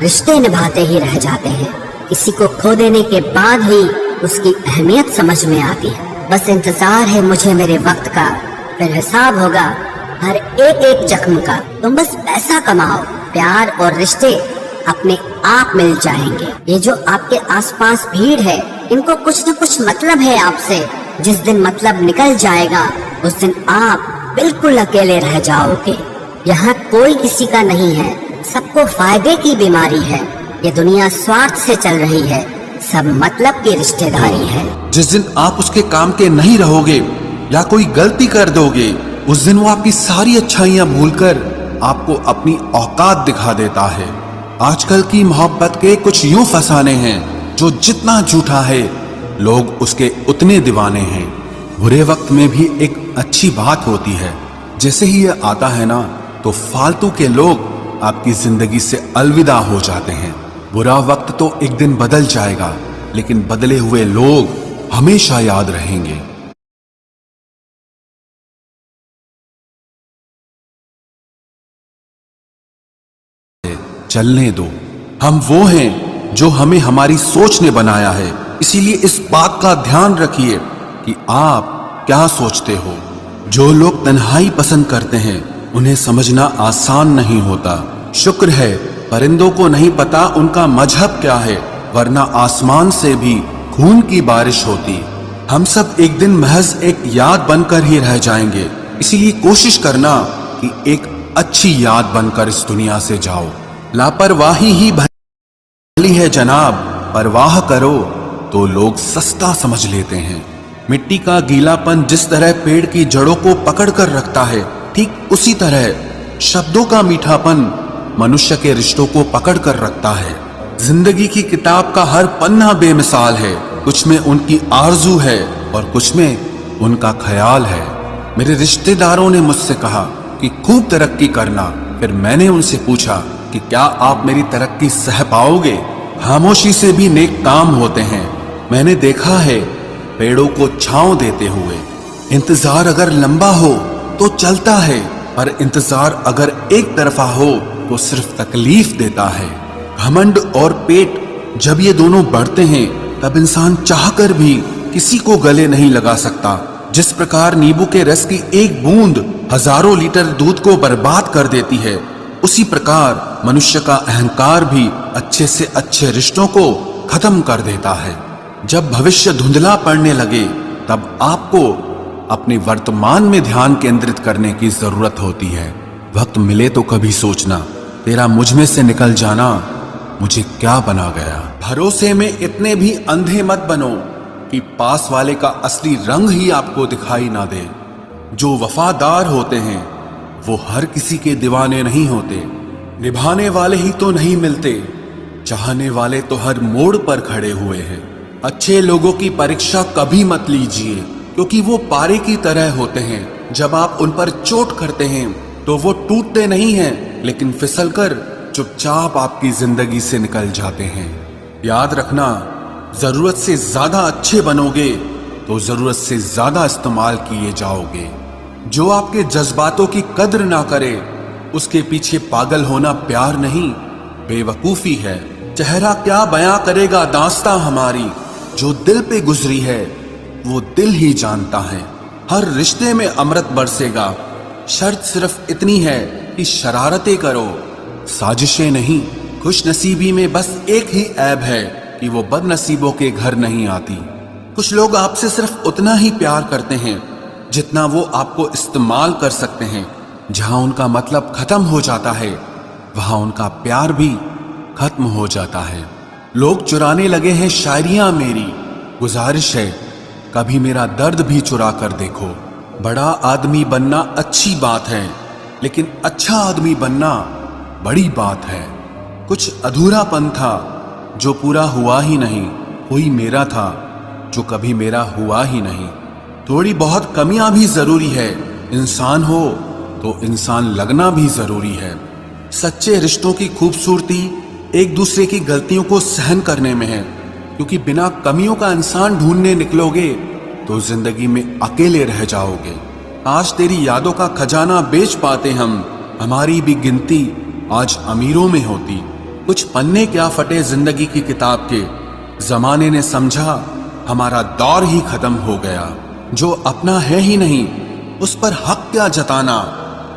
रिश्ते निभाते ही रह जाते हैं। किसी को खो देने के बाद ही उसकी अहमियत समझ में आती है। बस इंतजार है मुझे मेरे वक्त का, फिर हिसाब होगा हर एक एक जख्म का। तुम बस पैसा कमाओ, प्यार और रिश्ते अपने आप मिल जाएंगे। ये जो आपके आसपास भीड़ है, इनको कुछ न कुछ मतलब है आपसे। जिस दिन मतलब निकल जाएगा उस दिन आप बिल्कुल अकेले रह जाओगे। यहाँ कोई किसी का नहीं है, सबको फायदे की बीमारी है। ये दुनिया स्वार्थ से चल रही है, सब मतलब की रिश्तेदारी है। जिस दिन आप उसके काम के नहीं रहोगे या कोई गलती कर दोगे, उस दिन वो आपकी सारी अच्छाइयां भूलकर आपको अपनी औकात दिखा देता है। आजकल की मोहब्बत के कुछ यूं फसाने हैं जो जितना झूठा है लोग उसके उतने दीवाने हैं। बुरे वक्त में भी एक अच्छी बात होती है, जैसे ही ये आता है ना तो फालतू के लोग आपकी जिंदगी से अलविदा हो जाते हैं। बुरा वक्त तो एक दिन बदल जाएगा, लेकिन बदले हुए लोग हमेशा याद रहेंगे। चलने दो, हम वो हैं जो हमें हमारी सोच ने बनाया है। इसीलिए इस बात का ध्यान रखिए कि आप क्या सोचते हो। जो लोग तन्हाई पसंद करते हैं उन्हें समझना आसान नहीं होता। शुक्र है परिंदों को नहीं पता उनका मजहब क्या है, वरना आसमान से भी खून की बारिश होती। हम सब एक दिन महज एक याद बनकर ही रह जाएंगे। इसीलिए कोशिश करना कि एक अच्छी याद बनकर इस दुनिया से जाओ। लापरवाही ही भली है जनाब, परवाह करो तो लोग सस्ता समझ लेते हैं। मिट्टी का गीलापन जिस तरह पेड़ की जड़ों को पकड़ कर रखता है, ठीक उसी तरह शब्दों का मीठापन मनुष्य के रिश्तों को पकड़ कर रखता है। जिंदगी की किताब का हर पन्ना बेमिसाल है। कुछ में उनकी आरजू है और कुछ में उनका ख्याल है। मेरे रिश्तेदारों ने मुझसे कहा कि खूब तरक्की करना। फिर मैंने उनसे पूछा कि क्या आप मेरी तरक्की सह पाओगे? खामोशी से भी नेक काम होते हैं। मैंने देखा है पेड़ों को छांव देते हुए। इंतजार अगर लंबा हो तो चलता है, पर इंतजार अगर एक तरफा हो तो सिर्फ तकलीफ देता है। घमंड और पेट जब ये दोनों बढ़ते हैं तब इंसान चाहकर भी किसी को गले नहीं लगा सकता। जिस प्रकार नींबू के रस की एक बूंद हजारों लीटर दूध को बर्बाद कर देती है, उसी प्रकार मनुष्य का अहंकार भी अच्छे से अच्छे रिश्तों को खत्म कर देता है। जब भविष्य धुंधला पड़ने लगे तब आपको अपने वर्तमान में ध्यान केंद्रित करने की जरूरत होती है। वक्त मिले तो कभी सोचना, तेरा मुझ में से निकल जाना मुझे क्या बना गया। भरोसे में इतने भी अंधे मत बनो कि पास वाले का असली रंग ही आपको दिखाई ना दे। जो वफादार होते हैं वो हर किसी के दीवाने नहीं होते। निभाने वाले ही तो नहीं मिलते, चाहने वाले तो हर मोड़ पर खड़े हुए हैं। अच्छे लोगों की परीक्षा कभी मत लीजिए, क्योंकि वो पारे की तरह होते हैं। जब आप उन पर चोट करते हैं तो वो टूटते नहीं हैं, लेकिन फिसलकर चुपचाप आपकी जिंदगी से निकल जाते हैं। याद रखना, जरूरत से ज्यादा अच्छे बनोगे तो जरूरत से ज्यादा इस्तेमाल किए जाओगे। जो आपके जज्बातों की कद्र ना करे उसके पीछे पागल होना प्यार नहीं, बेवकूफी है। चेहरा क्या बयां करेगा दास्तां हमारी, जो दिल पे गुजरी है वो दिल ही जानता है। हर रिश्ते में अमृत बरसेगा, शर्त सिर्फ इतनी है कि शरारतें करो, साजिशें नहीं। खुश नसीबी में बस एक ही ऐब है कि वो बदनसीबों के घर नहीं आती। कुछ लोग आपसे सिर्फ उतना ही प्यार करते हैं जितना वो आपको इस्तेमाल कर सकते हैं। जहां उनका मतलब खत्म हो जाता है वहां उनका प्यार भी खत्म हो जाता है। लोग चुराने लगे हैं शायरियां मेरी, गुजारिश है कभी मेरा दर्द भी चुरा कर देखो। बड़ा आदमी बनना अच्छी बात है, लेकिन अच्छा आदमी बनना बड़ी बात है। कुछ अधूरापन था जो पूरा हुआ ही नहीं, कोई मेरा था जो कभी मेरा हुआ ही नहीं। थोड़ी बहुत कमियां भी जरूरी है, इंसान हो तो इंसान लगना भी जरूरी है। सच्चे रिश्तों की खूबसूरती एक दूसरे की गलतियों को सहन करने में है, क्योंकि बिना कमियों का इंसान ढूंढने निकलोगे तो जिंदगी में अकेले रह जाओगे। आज तेरी यादों का खजाना बेच पाते हम, हमारी भी गिनती आज अमीरों में होती। कुछ पन्ने क्या फटे जिंदगी की किताब के, जमाने ने समझा हमारा दौर ही खत्म हो गया। जो अपना है ही नहीं उस पर हक क्या जताना,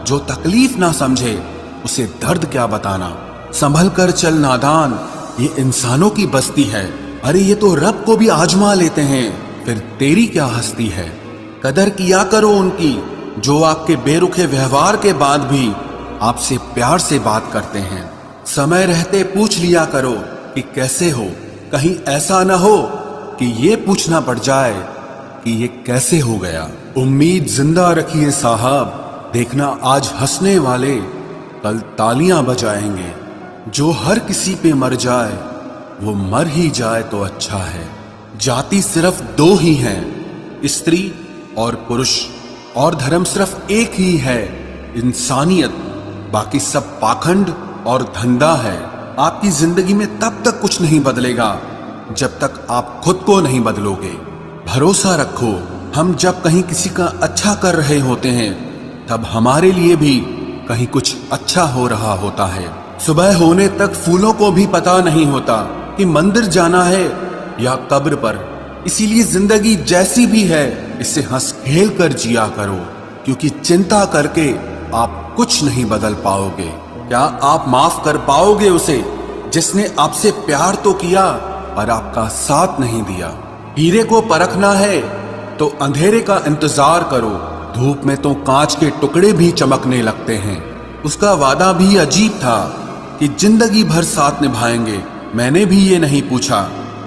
जो तकलीफ ना समझे उसे दर्द क्या बताना। संभल कर चल नादान, ये इंसानों की बस्ती है। अरे ये तो रब को भी आजमा लेते हैं, फिर तेरी क्या हस्ती है। कदर किया करो उनकी जो आपके बेरुखे व्यवहार के बाद भी आपसे प्यार से बात करते हैं। समय रहते पूछ लिया करो कि कैसे हो, कहीं ऐसा ना हो कि ये पूछना पड़ जाए कि ये कैसे हो गया। उम्मीद जिंदा रखिए साहब, देखना आज हंसने वाले कल तालियां बजाएंगे। जो हर किसी पे मर जाए वो मर ही जाए तो अच्छा है। जाति सिर्फ दो ही हैं, स्त्री और पुरुष, और धर्म सिर्फ एक ही है, इंसानियत। बाकी सब पाखंड और धंधा है। आपकी जिंदगी में तब तक कुछ नहीं बदलेगा जब तक आप खुद को नहीं बदलोगे। भरोसा रखो, हम जब कहीं किसी का अच्छा कर रहे होते हैं तब हमारे लिए भी कहीं कुछ अच्छा हो रहा होता है। सुबह होने तक फूलों को भी पता नहीं होता कि मंदिर जाना है या कब्र पर। इसीलिए जिंदगी जैसी भी है इसे हंस खेल कर जिया करो, क्योंकि चिंता करके आप कुछ नहीं बदल पाओगे। क्या आप माफ कर पाओगे उसे जिसने आपसे प्यार तो किया पर आपका साथ नहीं दिया। हीरे को परखना है तो अंधेरे का इंतजार करो, धूप में तो कांच के टुकड़े भी चमकने लगते हैं। उसका वादा भी अजीब था कि जिंदगी भर साथ निभाएंगे। मैंने भी ये नहीं पूछा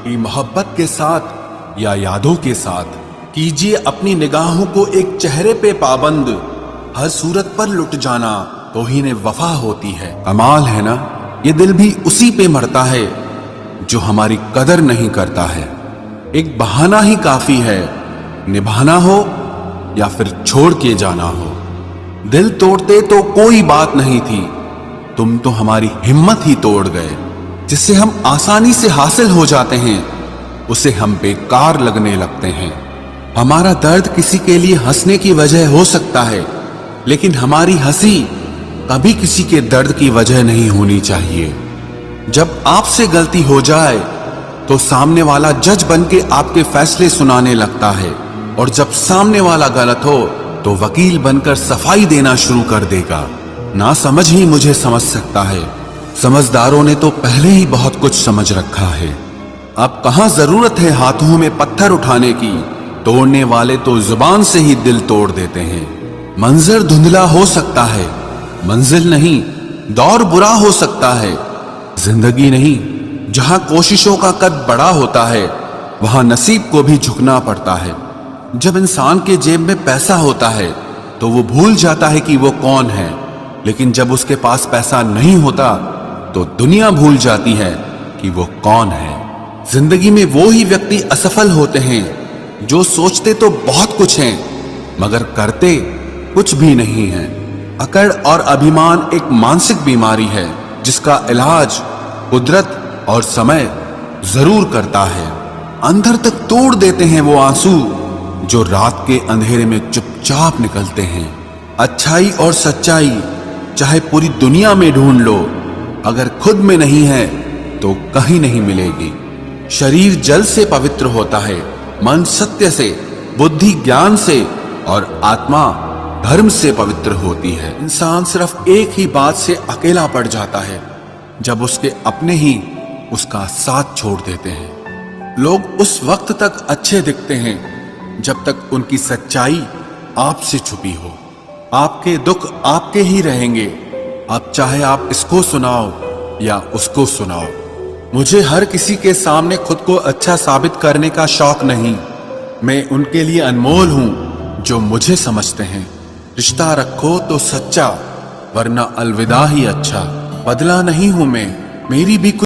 कि मोहब्बत के साथ या यादों के साथ। कीजिए अपनी निगाहों को एक चेहरे पे पाबंद, हर सूरत पर लुट जाना तो ही ने वफा होती है। कमाल है ना, ये दिल भी उसी पे मरता है जो हमारी कदर नहीं करता है। एक बहाना ही काफी है, निभाना हो या फिर छोड़ के जाना हो। दिल तोड़ते तो कोई बात नहीं थी, तुम तो हमारी हिम्मत ही तोड़ गए। जिससे हम आसानी से हासिल हो जाते हैं उसे हम बेकार लगने लगते हैं। हमारा दर्द किसी के लिए हंसने की वजह हो सकता है, लेकिन हमारी हंसी कभी किसी के दर्द की वजह नहीं होनी चाहिए। जब आपसे गलती हो जाए तो सामने वाला जज बनके आपके फैसले सुनाने लगता है, और जब सामने वाला गलत हो तो वकील बनकर सफाई देना शुरू कर देगा। ना समझ ही मुझे समझ सकता है, समझदारों ने तो पहले ही बहुत कुछ समझ रखा है। अब कहां जरूरत है हाथों में पत्थर उठाने की, तोड़ने वाले तो जुबान से ही दिल तोड़ देते हैं। मंजर धुंधला हो सकता है, मंजिल नहीं, दौर बुरा हो सकता है, जिंदगी नहीं। जहां कोशिशों का कद बड़ा होता है वहां नसीब को भी झुकना पड़ता है। जब इंसान के जेब में पैसा होता है तो वो भूल जाता है कि वो कौन है, लेकिन जब उसके पास पैसा नहीं होता तो दुनिया भूल जाती है कि वो कौन है। जिंदगी में वो ही व्यक्ति असफल होते हैं जो सोचते तो बहुत कुछ हैं मगर करते कुछ भी नहीं है। अकड़ और अभिमान एक मानसिक बीमारी है जिसका इलाज कुदरत और समय जरूर करता है। अंदर तक तोड़ देते हैं वो आंसू जो रात के अंधेरे में चुपचाप निकलते हैं। अच्छाई और सच्चाई चाहे पूरी दुनिया में ढूंढ लो, अगर खुद में नहीं है तो कहीं नहीं मिलेगी। शरीर जल से पवित्र होता है, मन सत्य से, बुद्धि ज्ञान से और आत्मा धर्म से पवित्र होती है। इंसान सिर्फ एक ही बात से अकेला पड़ जाता है, जब उसके अपने ही उसका साथ छोड़ देते हैं। लोग उस वक्त तक अच्छे दिखते हैं जब तक उनकी सच्चाई आपसे छुपी हो। आपके दुख आपके ही रहेंगे, अब चाहे आप इसको सुनाओ या उसको सुनाओ। मुझे हर किसी के सामने खुद को अच्छा साबित करने का शौक नहीं। मैं उनके लिए अनमोल हूं जो मुझे समझते हैं। रिश्ता रखो तो सच्चा, वरना अलविदा ही अच्छा। बदला नहीं हूं मैं, मेरी भी कुछ